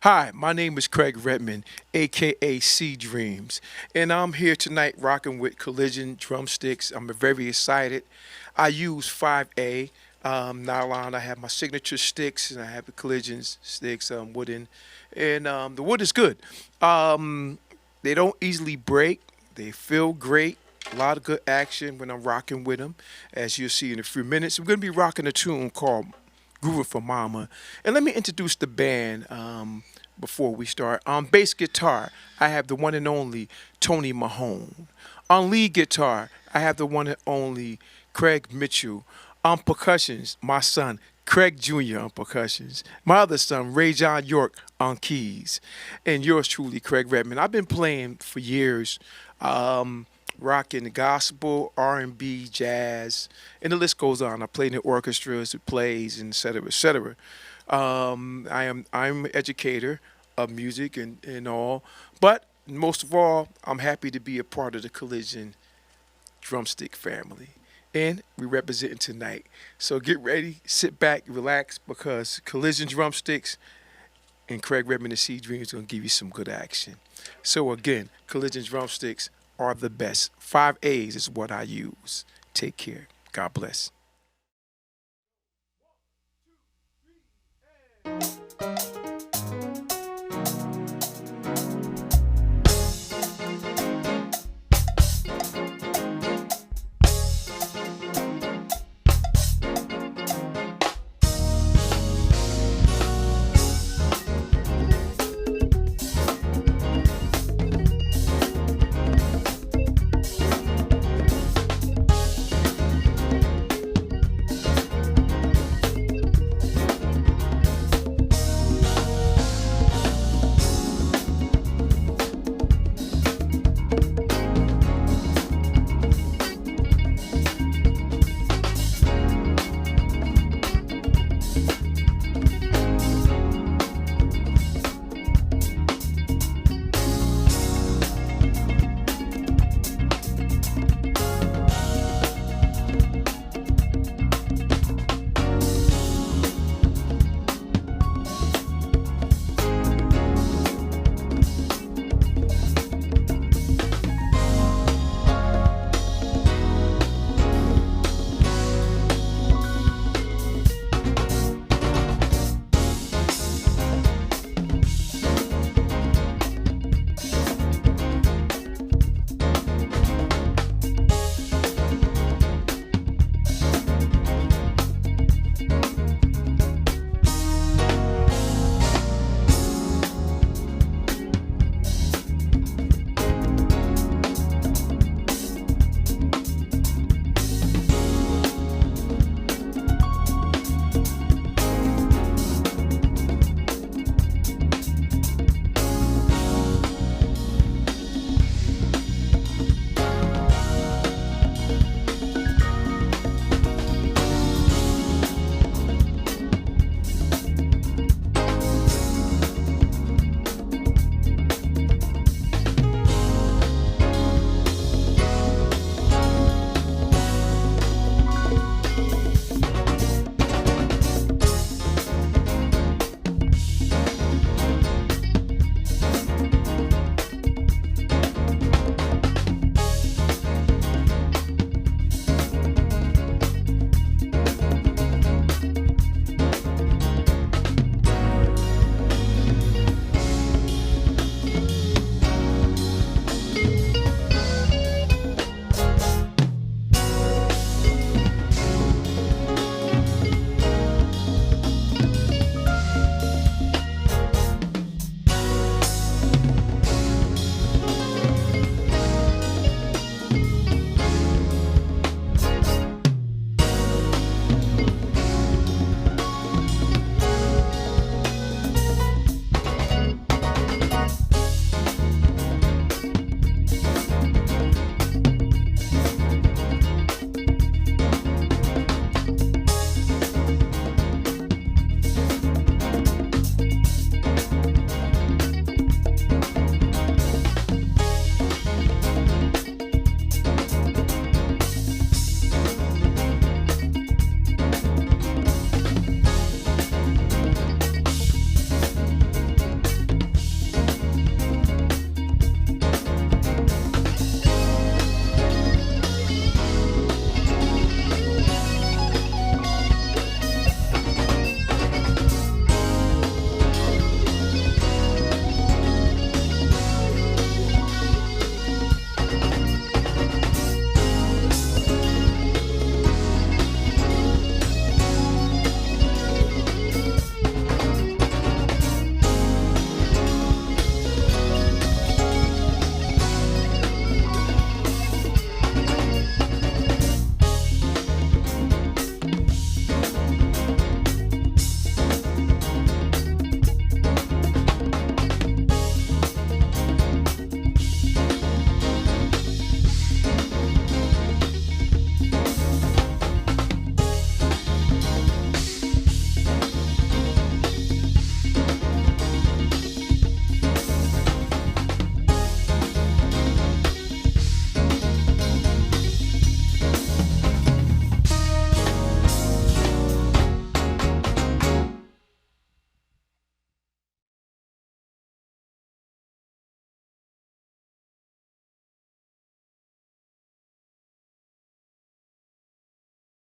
Hi, my name is Craig Redmond, aka C Dreams, and I'm here tonight rocking with Collision Drumsticks. I'm very excited. I use 5A nylon. I have my signature sticks, and I have the Collision sticks, wooden, and the wood is good. Um, they don't easily break. They feel great. A lot of good action when I'm rocking with them, as you'll see in a few minutes. I'm going to be rocking a tune called Grooving for Mama. And let me introduce the band before we start. On bass guitar, I have the one and only Tony Mahone. On lead guitar, I have the one and only Craig Mitchell. On percussions, my son, Craig Jr. on percussions. My other son, Ray John York on keys. And yours truly, Craig Redmond. I've been playing for years. Rocking gospel, R&B, jazz, and the list goes on. I played in orchestras, plays, and et cetera, et cetera. I'm an educator of music and all, but most of all, I'm happy to be a part of the Collision Drumstick family, and we representing tonight. So get ready, sit back, relax, because Collision Drumsticks and Craig Redmond and C Dreams gonna give you some good action. So again, Collision Drumsticks are the best. 5 A's is what I use. Take care. God bless.